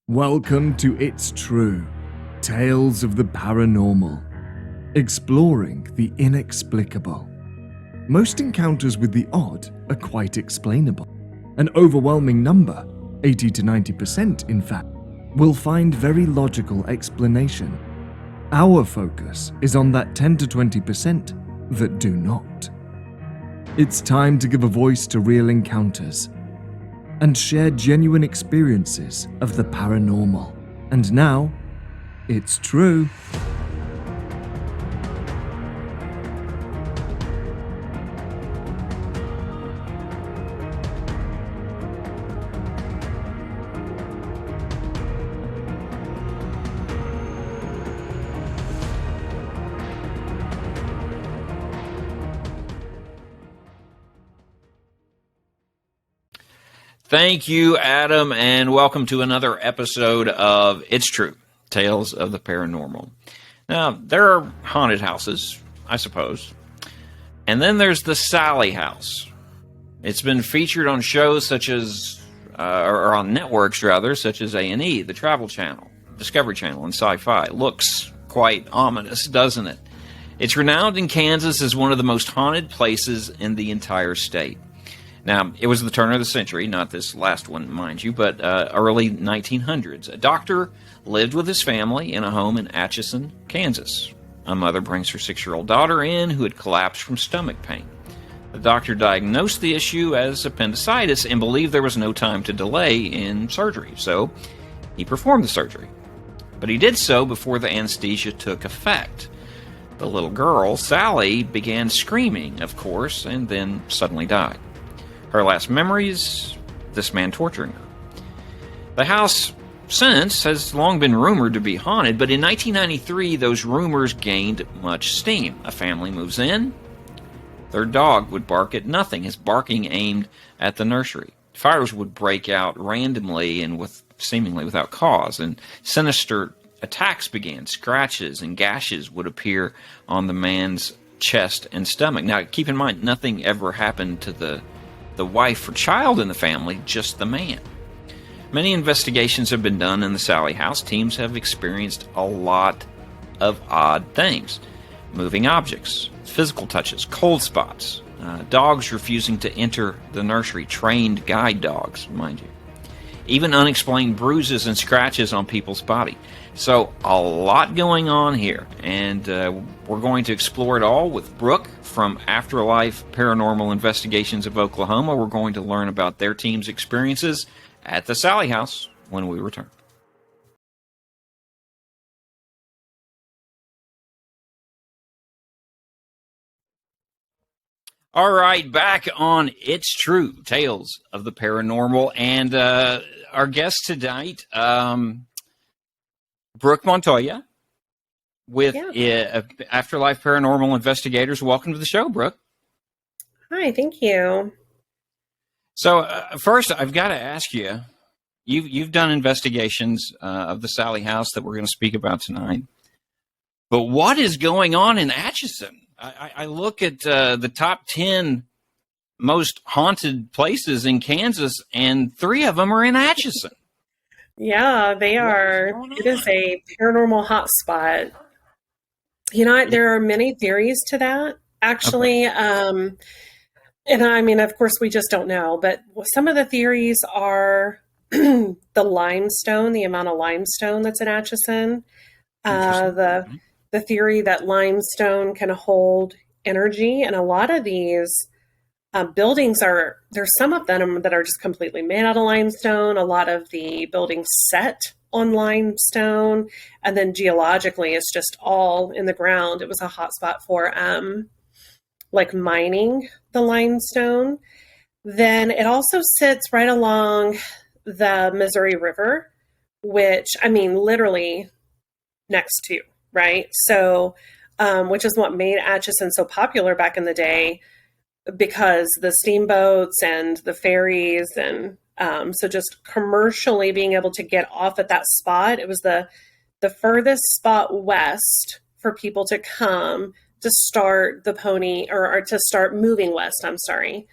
Welcome to It's True, Tales of the Paranormal, exploring the inexplicable. Most encounters with the odd are quite explainable. An overwhelming number, 80 to 90% in fact, will find very logical explanation. Our focus is on that 10 to 20% that do not. It's time to give a voice to real encounters and share genuine experiences of the paranormal. And now, it's true. Thank you, Adam, and welcome to another episode of It's True, Tales of the Paranormal. Now, there are haunted houses, I suppose, and then there's the Sallie House. It's been featured on shows such as, or on networks rather, such as A&E, the Travel Channel, Discovery Channel, and Sci-Fi. Looks quite ominous, doesn't it? It's renowned in Kansas as one of the most haunted places in the entire state. Now, it was the turn of the century, not this last one, mind you, but early 1900s. A doctor lived with his family in a home in Atchison, Kansas. A mother brings her 6-year-old daughter in who had collapsed from stomach pain. The doctor diagnosed the issue as appendicitis and believed there was no time to delay in surgery, so he performed the surgery. But he did so before the anesthesia took effect. The little girl, Sallie, began screaming, of course, and then suddenly died. Her last memories, this man torturing her. The house since has long been rumored to be haunted, but in 1993 those rumors gained much steam. A family moves in. Their dog would bark at nothing, his barking aimed at the nursery. Fires would break out randomly and seemingly without cause, and sinister attacks began. Scratches and gashes would appear on the man's chest and stomach. Now, keep in mind, nothing ever happened to the wife or child in the family, just the man. Many investigations have been done in the Sallie House. Teams have experienced a lot of odd things. Moving objects, physical touches, cold spots, dogs refusing to enter the nursery, trained guide dogs, mind you. Even unexplained bruises and scratches on people's body. So a lot going on here, and we're going to explore it all with Brooke from Afterlife Paranormal Investigations of Oklahoma. We're going to learn about their team's experiences at the Sallie House when we return. All right, back on It's True, Tales of the Paranormal, and our guest tonight, Brooke Montoya, with Afterlife Paranormal Investigators. Welcome to the show, Brooke. Hi, thank you. So first, I've got to ask you, you've done investigations of the Sallie House that we're going to speak about tonight, but what is going on in Atchison? I look at the top 10 most haunted places in Kansas, and 3 of them are in Atchison. Yeah, they are. It is a paranormal hotspot. You know, there are many theories to that, actually. Okay. And I mean, of course, we just don't know. But some of the theories are the limestone, the amount of limestone that's in Atchison. The theory that limestone can hold energy. And a lot of these buildings there's some of them that are just completely made out of limestone. A lot of the buildings set on limestone, and then geologically it's just all in the ground. It was a hot spot for like mining the limestone. Then it also sits right along the Missouri River, which, I mean, literally next to, right? So, which is what made Atchison so popular back in the day, because the steamboats and the ferries, and so just commercially being able to get off at that spot. It was the furthest spot west for people to come to start the pony, or to start moving west, I'm sorry.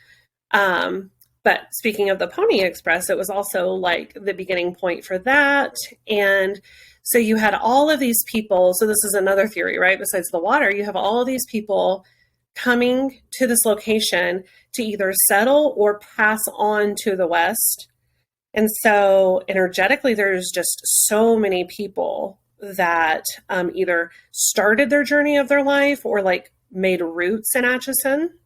But speaking of the Pony Express, it was also like the beginning point for that. And so you had all of these people. So this is another theory, right? Besides the water, you have all of these people coming to this location to either settle or pass on to the west. And so energetically, there's just so many people that either started their journey of their life or like made roots in Atchison.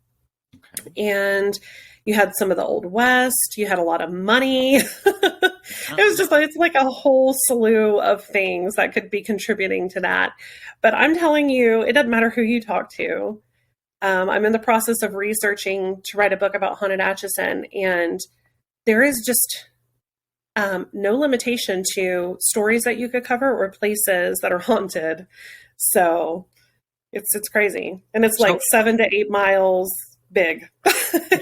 Okay. And you had some of the Old West, you had a lot of money. It was just like, it's like a whole slew of things that could be contributing to that. But I'm telling you, it doesn't matter who you talk to. I'm in the process of researching to write a book about haunted Atchison, and there is just no limitation to stories that you could cover or places that are haunted. So it's crazy. And it's like 7 to 8 miles big,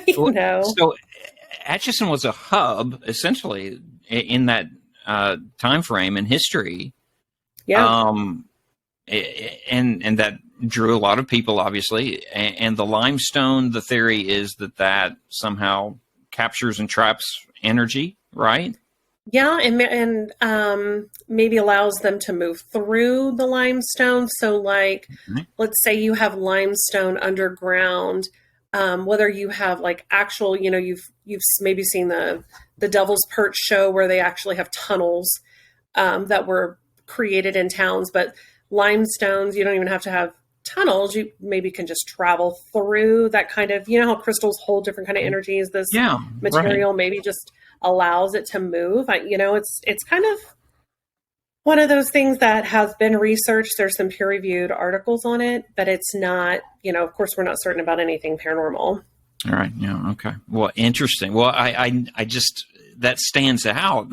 you know? So Atchison was a hub essentially in that time frame in history. Yeah. And that drew a lot of people, obviously. And the limestone, the theory is that somehow captures and traps energy, right? Yeah, and maybe allows them to move through the limestone. So, like, let's say you have limestone underground, whether you have like actual, you know, you've maybe seen the Devil's Perch show where they actually have tunnels that were created in towns, but limestones, you don't even have to have tunnels. You maybe can just travel through that kind of, you know, how crystals hold different kind of energies. This material maybe just allows it to move. You know, it's kind of one of those things that has been researched. There's some peer-reviewed articles on it, but it's not, you know, of course, we're not certain about anything paranormal. All right. Yeah. Okay. Well, interesting. Well, I just, that stands out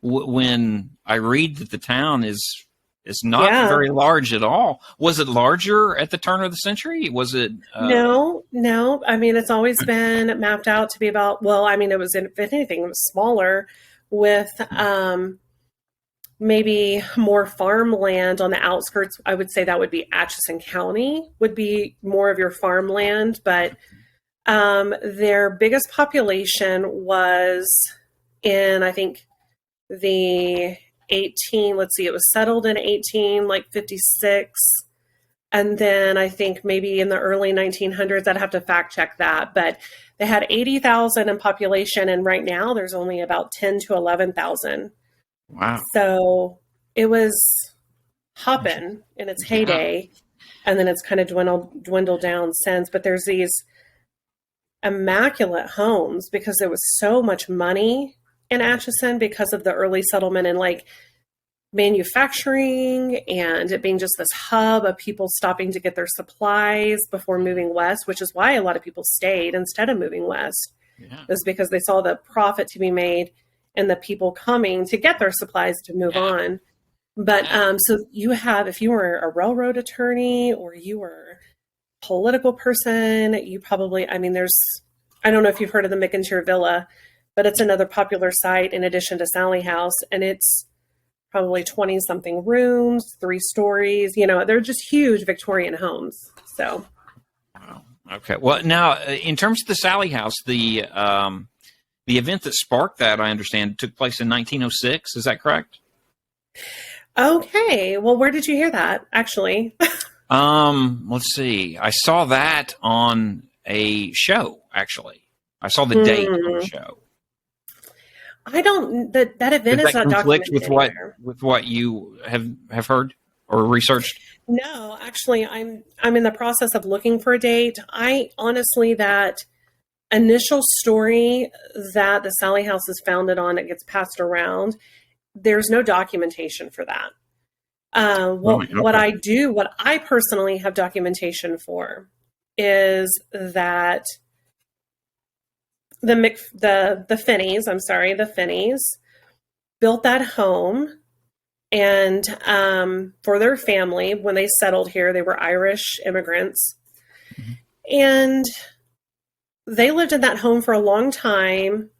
when I read that the town is not very large at all. Was it larger at the turn of the century? Was it? No. I mean, it's always been mapped out to be about, well, I mean, it was, if anything, it was smaller with maybe more farmland on the outskirts. I would say that would be Atchison County would be more of your farmland, but their biggest population was in, I think, the 18, let's see, it was settled in 56. And then I think maybe in the early 1900s, I'd have to fact check that, but they had 80,000 in population. And right now there's only about 10 to 11,000. Wow. So it was hopping in its heyday. And then it's kind of dwindled down since, but there's these immaculate homes because there was so much money in Atchison because of the early settlement and like manufacturing and it being just this hub of people stopping to get their supplies before moving west, which is why a lot of people stayed instead of moving west. It was because they saw the profit to be made and the people coming to get their supplies to move on. But so you have, if you were a railroad attorney or you were a political person, you probably, I mean, I don't know if you've heard of the McIntyre Villa, but it's another popular site in addition to Sallie House. And it's probably 20 something rooms, 3 stories, you know, they're just huge Victorian homes. So. Wow. Okay. Well, now in terms of the Sallie House, the event that sparked that, I understand, took place in 1906. Is that correct? Okay. Well, where did you hear that actually? Let's see. I saw that on a show, actually. I saw the date on the show. I don't. That event is not conflict documented with what you have heard or researched. No, actually, I'm in the process of looking for a date. Honestly, that initial story that the Sallie House is founded on, it gets passed around. There's no documentation for that. What I personally have documentation for is that the Finneys built that home and for their family when they settled here. They were Irish immigrants. Mm-hmm. And they lived in that home for a long time.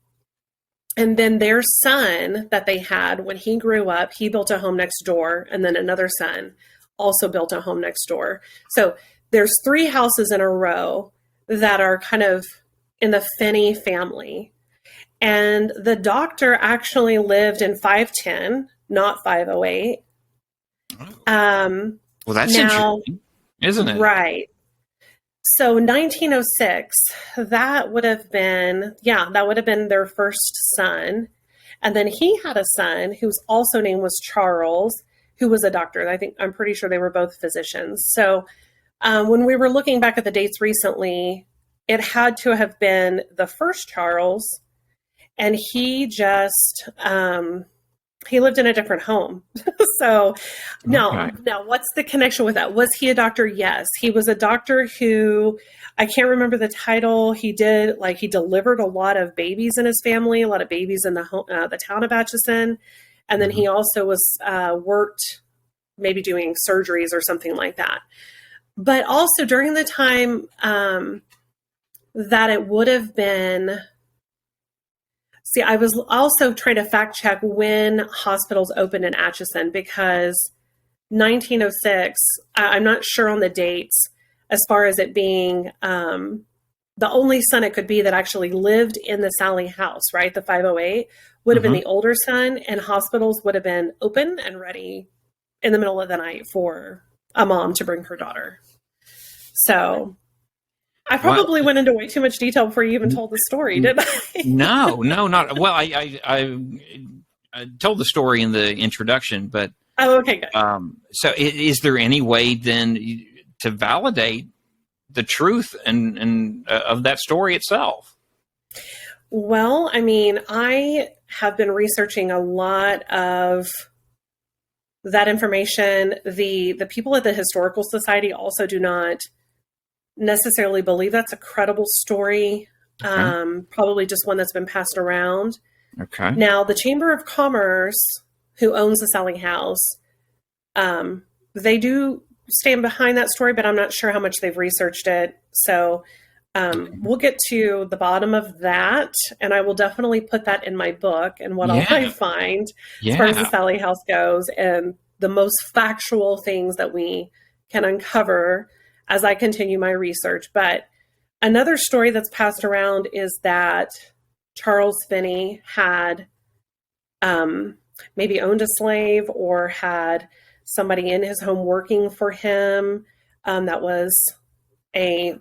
And then their son that they had, when he grew up, he built a home next door. And then another son also built a home next door. So there's 3 houses in a row that are kind of in the Finney family. And the doctor actually lived in 510, not 508. Well, that's now, interesting, isn't it? Right. So 1906, that would have been their first son. And then he had a son whose also name was Charles, who was a doctor. I'm pretty sure they were both physicians. So when we were looking back at the dates recently, it had to have been the first Charles. And he just, he lived in a different home. So now, what's the connection with that? Was he a doctor? Yes. He was a doctor who, I can't remember the title. He delivered a lot of babies in his family, a lot of babies in the town of Atchison. And then he also was, worked maybe doing surgeries or something like that. But also during the time, that it would have been, I was also trying to fact check when hospitals opened in Atchison, because 1906, I'm not sure on the dates as far as it being the only son it could be that actually lived in the Sallie House, right? The 508 would have been the older son, and hospitals would have been open and ready in the middle of the night for a mom to bring her daughter. So I probably went into way too much detail before you even told the story, didn't I? No, not well. I told the story in the introduction, but okay, good. So, is there any way then to validate the truth and of that story itself? Well, I mean, I have been researching a lot of that information. The people at the Historical Society also do not necessarily believe that's a credible story. Okay. Probably just one that's been passed around. Okay. Now, the Chamber of Commerce, who owns the Sallie House, they do stand behind that story, but I'm not sure how much they've researched it. So we'll get to the bottom of that, and I will definitely put that in my book and what I find as far as the Sallie House goes, and the most factual things that we can uncover as I continue my research. But another story that's passed around is that Charles Finney had maybe owned a slave or had somebody in his home working for him that was a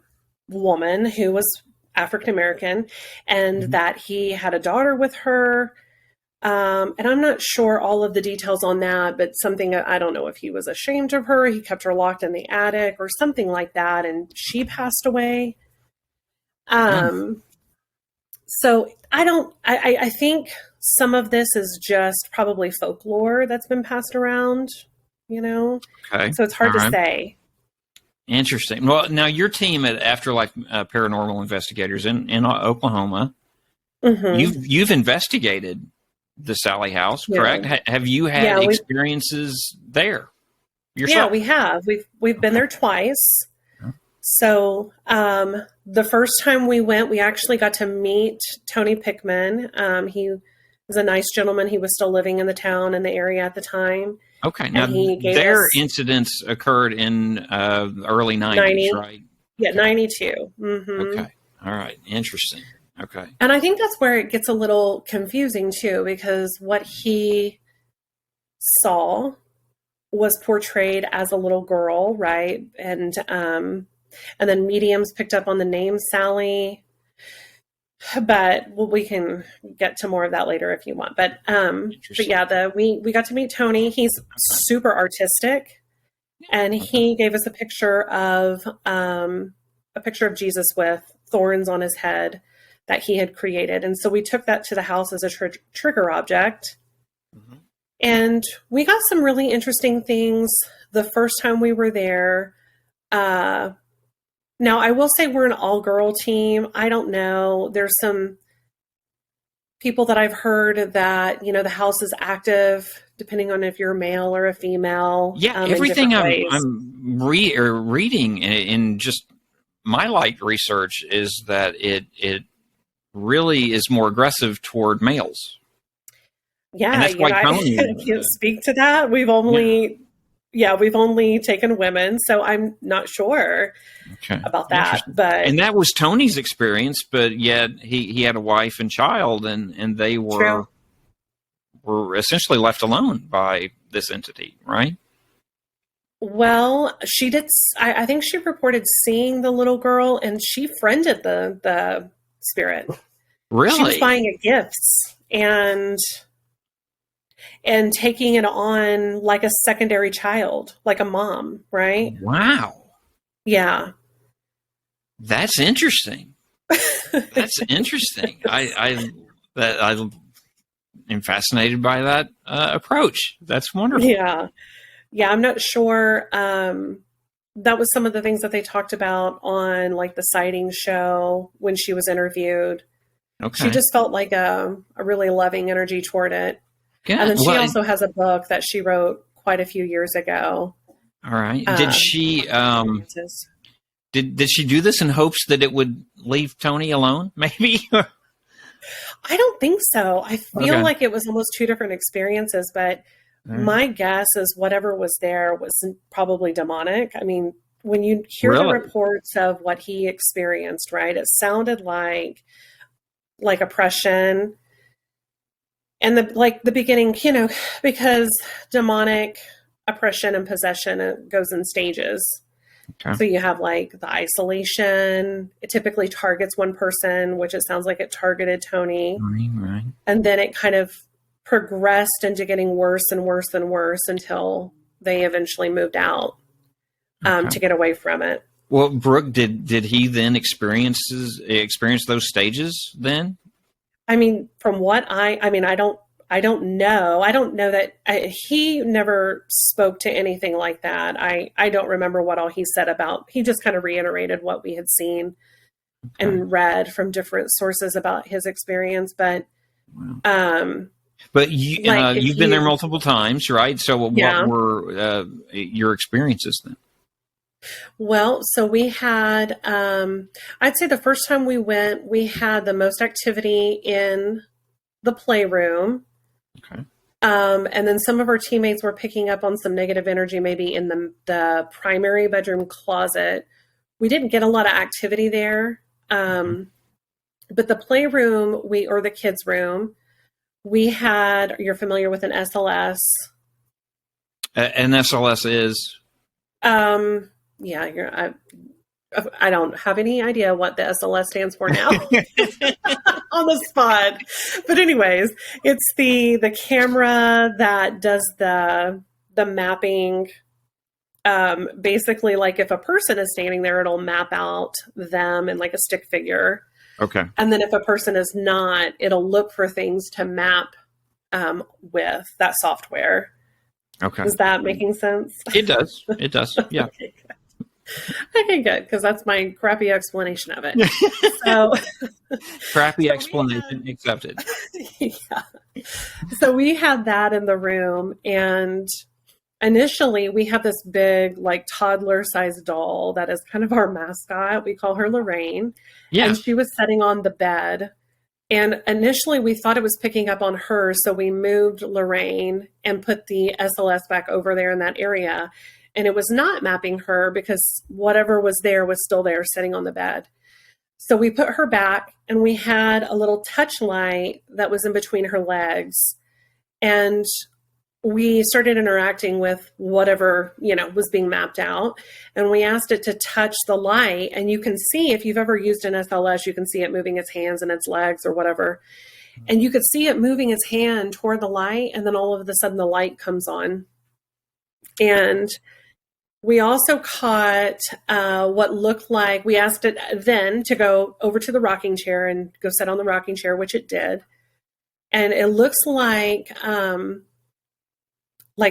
woman who was African American, and that he had a daughter with her. And I'm not sure all of the details on that, but something, I don't know if he was ashamed of her, he kept her locked in the attic or something like that, and she passed away. So I think some of this is just probably folklore that's been passed around, Okay. So it's hard to say. Interesting. Well, now your team at Afterlife Paranormal Investigators in Oklahoma, you've investigated the Sallie House, correct? Have you had experiences there yourself? Yeah, we have. We've been there twice. So the first time we went, we actually got to meet Tony Pickman. He was a nice gentleman. He was still living in the town and the area at the time. Okay. Now, their incidents occurred in early 90s, right? Yeah, 92. Mm-hmm. Okay. All right. Interesting. Okay. And I think that's where it gets a little confusing, too, because what he saw was portrayed as a little girl, right? And then mediums picked up on the name Sallie. But we can get to more of that later if you want. But yeah, we got to meet Tony. He's super artistic, and he gave us a picture of Jesus with thorns on his head that he had created. And so we took that to the house as a trigger object. And we got some really interesting things the first time we were there. Now, I will say we're an all-girl team. I don't know. There's some people that I've heard that, the house is active, depending on if you're a male or a female. Yeah, everything I'm reading in just my light research is that it really is more aggressive toward males. Yeah, and that's why Tony I can't speak to that. We've only yeah, we've only taken women, so I'm not sure about that. But and that was Tony's experience, but yet he had a wife and child, and they were essentially left alone by this entity, right? Well, she did. I think she reported seeing the little girl, and she friended the spirit. Really? She was buying it gifts and taking it on like a secondary child, like a mom, right? Wow. Yeah. That's interesting. That's interesting. I am fascinated by that approach. That's wonderful. Yeah. Yeah, I'm not sure. That was some of the things that they talked about on like the sighting show when she was interviewed. Okay. She just felt like a really loving energy toward it. Good. And then she also has a book that she wrote quite a few years ago. All right. Did she did she do this in hopes that it would leave Tony alone? Maybe. I don't think so. I feel like it was almost two different experiences, but my guess is whatever was there was probably demonic. I mean, when you hear the reports of what he experienced, right, it sounded like oppression and the beginning, because demonic oppression and possession, it goes in stages. Okay. So you have like the isolation. It typically targets one person, which it sounds like it targeted Tony. Right. And then it kind of progressed into getting worse and worse and worse until they eventually moved out to get away from it. Well, Brooke, did he then experience those stages then? I mean, from what I don't know. I don't know that he never spoke to anything like that. I don't remember what all he said about. He just kind of reiterated what we had seen and read from different sources about his experience. But, you've been there multiple times, right? So what were your experiences then? Well, so we had, I'd say the first time we went, we had the most activity in the playroom. Okay. And then some of our teammates were picking up on some negative energy, maybe in the primary bedroom closet. We didn't get a lot of activity there. But the playroom, or the kids' room, we had, you're familiar with an SLS. An SLS is? Yeah, I don't have any idea what the SLS stands for now on the spot. But anyways, it's the camera that does the mapping. Basically, like if a person is standing there, it'll map out them in like a stick figure. Okay. And then if a person is not, it'll look for things to map with that software. Okay. Is that making sense? It does. It does. Yeah. Okay, good, because that's my crappy explanation of it. So, crappy explanation accepted. Yeah. So we had that in the room, and initially we have this big, like toddler-sized doll that is kind of our mascot. We call her Lorraine. Yeah. And she was sitting on the bed. And initially we thought it was picking up on her, so we moved Lorraine and put the SLS back over there in that area. And it was not mapping her because whatever was there was still there sitting on the bed. So we put her back, and we had a little touch light that was in between her legs. And we started interacting with whatever, was being mapped out. And we asked it to touch the light. And you can see, if you've ever used an SLS, you can see it moving its hands and its legs or whatever. And you could see it moving its hand toward the light. And then all of a sudden the light comes on. And we also caught what looked like, we asked it then to go over to the rocking chair and go sit on the rocking chair, which it did. And it looks like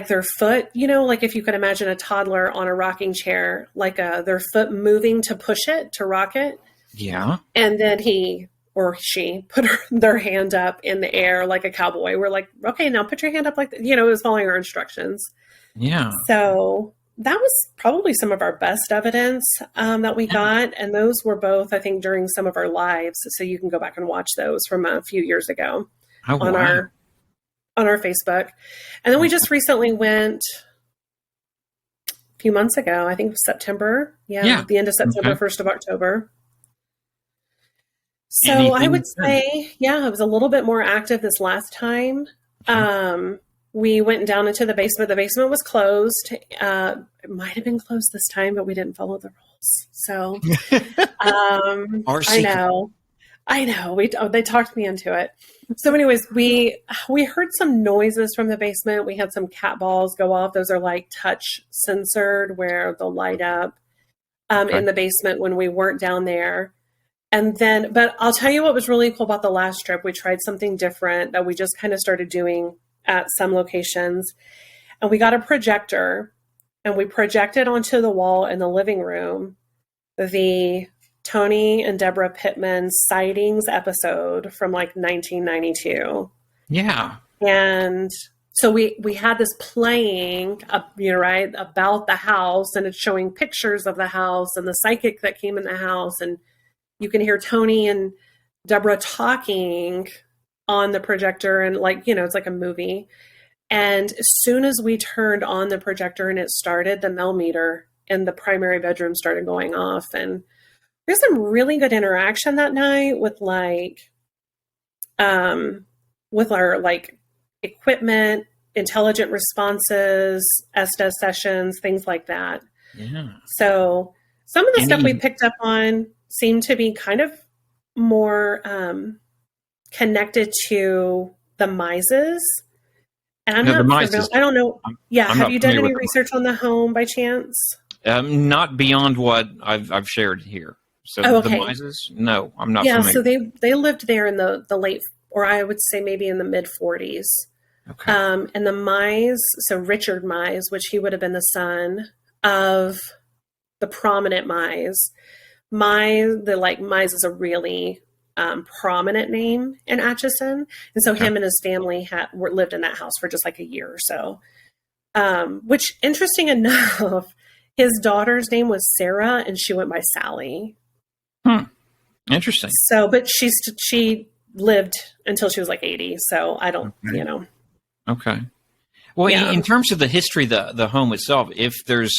their foot, like if you could imagine a toddler on a rocking chair, like their foot moving to push it, to rock it. Yeah. And then he or she put their hand up in the air like a cowboy. We're like, okay, now put your hand up like that. It was following our instructions. Yeah. So that was probably some of our best evidence that we got. And those were both, I think, during some of our lives. So you can go back and watch those from a few years ago on our Facebook. And then we just recently went few months ago. I think it was September. Yeah. The end of September, Okay. 1st of October. So I Anything would good? say, yeah, it was a little bit more active this last time. We went down into the basement. The basement was closed. It might have been closed this time, but we didn't follow the rules. So Our I secret. know. They talked me into it. So anyways, we heard some noises from the basement. We had some cat balls go off. Those are like touch censored where they'll light up in the basement when we weren't down there. And then, but I'll tell you what was really cool about the last trip. We tried something different that we just kind of started doing at some locations. And we got a projector and we projected onto the wall in the living room the Tony and Deborah Pittman sightings episode from like 1992. Yeah. And so we had this playing, right, about the house, and it's showing pictures of the house and the psychic that came in the house. And you can hear Tony and Deborah talking on the projector, and like, it's like a movie. And as soon as we turned on the projector and it started, the millimeter in the primary bedroom started going off. And there's some really good interaction that night with our like equipment, intelligent responses, Estes sessions, things like that. Yeah. So some of the stuff we picked up on seemed to be kind of more connected to the Mises. And I'm not familiar. I don't know. Have you done any research on the home by chance? Not beyond what I've shared here. So the Mises? No, I'm not familiar. So they lived there in the late, or I would say maybe in the mid 40s. Okay. And the Mise, so Richard Mise, which he would have been the son of the prominent Mise. Mise is a really prominent name in Atchison. And so him and his family lived in that house for just like a year or so. Which, interesting enough, his daughter's name was Sarah and she went by Sallie. Interesting. So, but she lived until she was like 80. So I don't, Okay. Well, in terms of the history, the home itself, if there's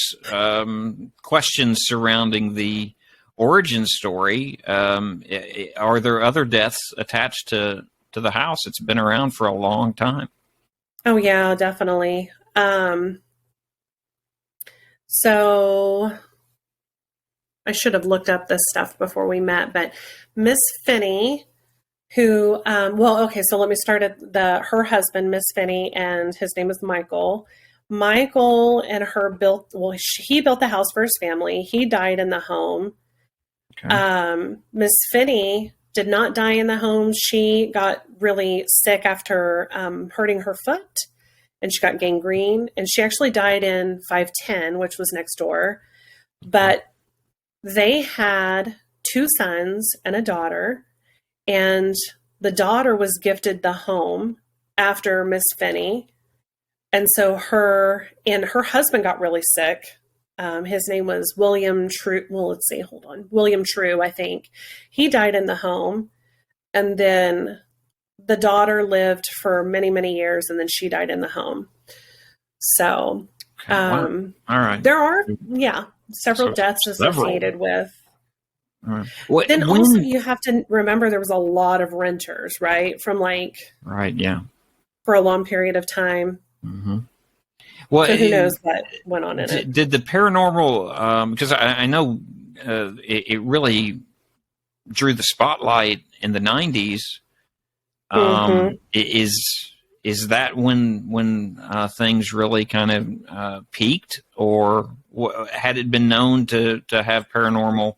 questions surrounding the origin story, are there other deaths attached to the house? It's been around for a long time. Oh yeah, definitely. So I should have looked up this stuff before we met, but Miss Finney, who, so let me start at her husband, Miss Finney, and his name is Michael. Michael and her he built the house for his family. He died in the home. Okay. Miss Finney did not die in the home. She got really sick after hurting her foot, and she got gangrene, and she actually died in 510, which was next door. But they had 2 sons and a daughter, and the daughter was gifted the home after Miss Finney. And so her husband got really sick. His name was William True. Well, William True, I think. He died in the home. And then the daughter lived for many, many years, and then she died in the home. So, all right. There are, several deaths associated with. All right. Then also you have to remember there was a lot of renters, right? From for a long period of time. Mm-hmm. Well, so who knows what went on in it? Did the paranormal, because I know it really drew the spotlight in the 90s. Is that when things really kind of peaked, or had it been known to have paranormal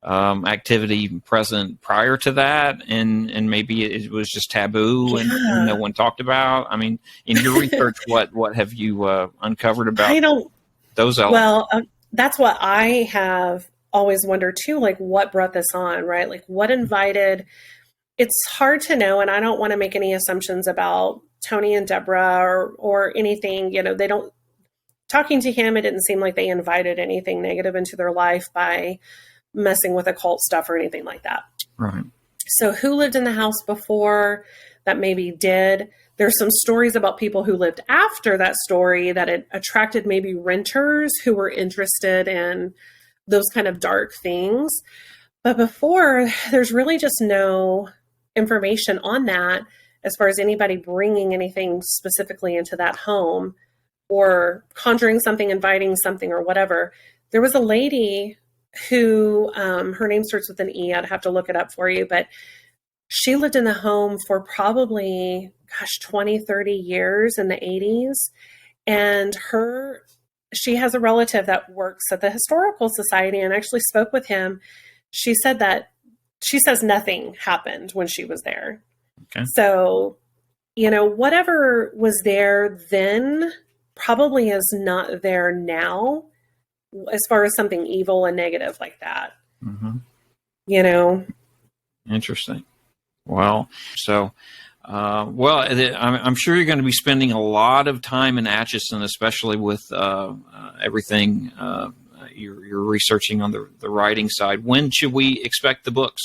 activity present prior to that, and maybe it was just taboo and no one talked about? I mean, in your research, what have you uncovered about those elements? Well, that's what I have always wondered too, like what brought this on, right? Like what invited. It's hard to know, and I don't want to make any assumptions about Tony and Deborah or anything. They don't. Talking to him, it didn't seem like they invited anything negative into their life by messing with occult stuff or anything like that. Right. So who lived in the house before that maybe did? There's some stories about people who lived after that story that it attracted maybe renters who were interested in those kind of dark things. But before, there's really just no information on that as far as anybody bringing anything specifically into that home or conjuring something, inviting something, or whatever. There was a lady who, her name starts with an E. I'd have to look it up for you, but she lived in the home for probably, 20, 30 years in the 80s. And she has a relative that works at the Historical Society and actually spoke with him. She says nothing happened when she was there. Okay. So, whatever was there then probably is not there now as far as something evil and negative like that. Mm-hmm. Interesting. Well, so, I'm sure you're going to be spending a lot of time in Atchison, especially with everything you're researching on the writing side. When should we expect the books?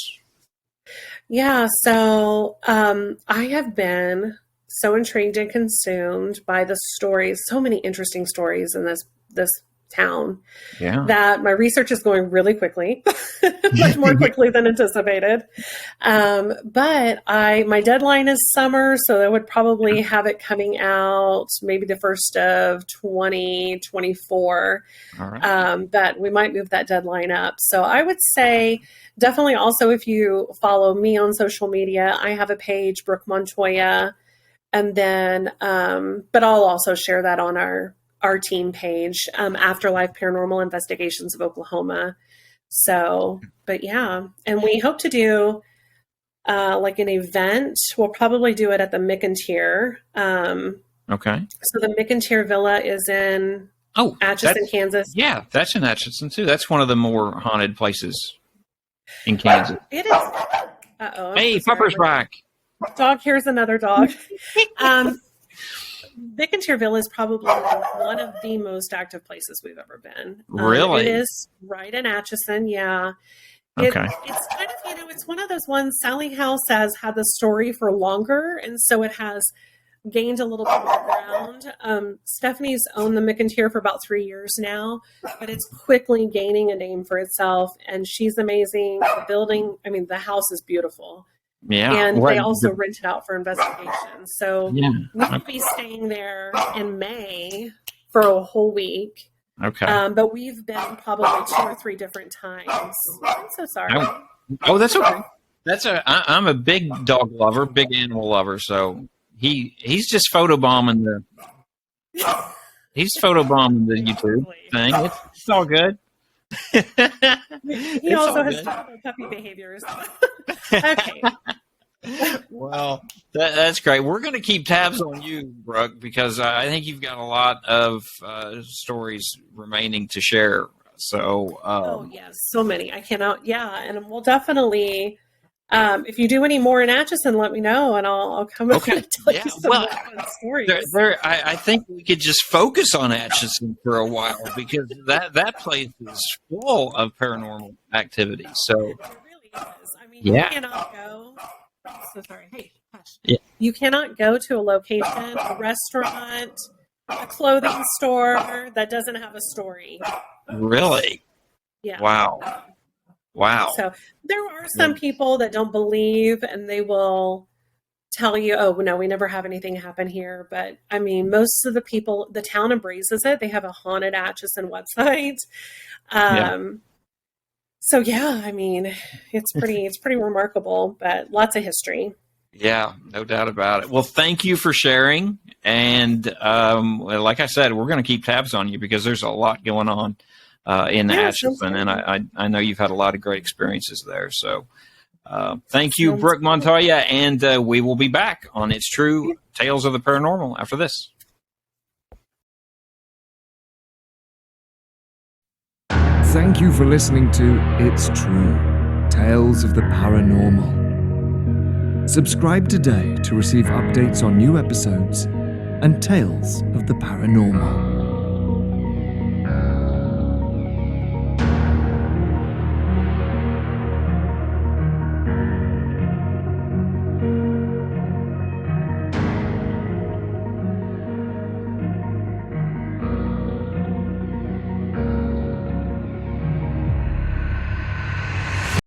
Yeah, so I have been so intrigued and consumed by the stories, so many interesting stories in this town, that my research is going really quickly, much more quickly than anticipated. But my deadline is summer, so I would probably have it coming out maybe the first of 2024. All right. But we might move that deadline up. So I would say definitely also if you follow me on social media, I have a page, Brooke Montoya, and then, but I'll also share that on our team page, Afterlife Paranormal Investigations of Oklahoma. So, but yeah, and we hope to do like an event. We'll probably do it at the McIntyre. Okay. So the McIntyre Villa is in Atchison, Kansas. Yeah, that's in Atchison too. That's one of the more haunted places in Kansas. It is. Uh-oh. Hey, Pupper's back. Dog, here's another dog. McIntyre Villa is probably one of the most active places we've ever been. Really? It is right in Atchison, yeah. Okay. It's kind of, it's one of those ones, Sallie House has had the story for longer, and so it has gained a little bit more ground. Stephanie's owned the McIntyre for about 3 years now, but it's quickly gaining a name for itself, and she's amazing. The building, the house is beautiful. Yeah. And they also rent it out for investigations. So we'll be staying there in May for a whole week. Okay. But we've been probably 2 or 3 different times. I'm so sorry. Oh, that's okay. I'm a big dog lover, big animal lover. So he's just photobombing the YouTube thing. It's all good. He also has terrible puppy behaviors. Okay. Well, that's great. We're going to keep tabs on you, Brooke, because I think you've got a lot of stories remaining to share. So, yes, so many. I cannot. Yeah, and we'll definitely. If you do any more in Atchison, let me know, and I'll come and tell you some more fun stories. I think we could just focus on Atchison for a while because that place is full of paranormal activity. So it really is. You cannot go. So sorry. Hey, hush. Yeah. You cannot go to a location, a restaurant, a clothing store that doesn't have a story. Really? Yeah. Wow. So there are some people that don't believe, and they will tell you, oh, no, we never have anything happen here. But most of the people, the town embraces it. They have a haunted Atchison website. So it's pretty remarkable, but lots of history. Yeah, no doubt about it. Well, thank you for sharing. And like I said, we're going to keep tabs on you because there's a lot going on in Atchison, and I know you've had a lot of great experiences there. So thank you, Brooke Montoya, and we will be back on It's True, Tales of the Paranormal after this. Thank you for listening to It's True, Tales of the Paranormal. Subscribe today to receive updates on new episodes and Tales of the Paranormal.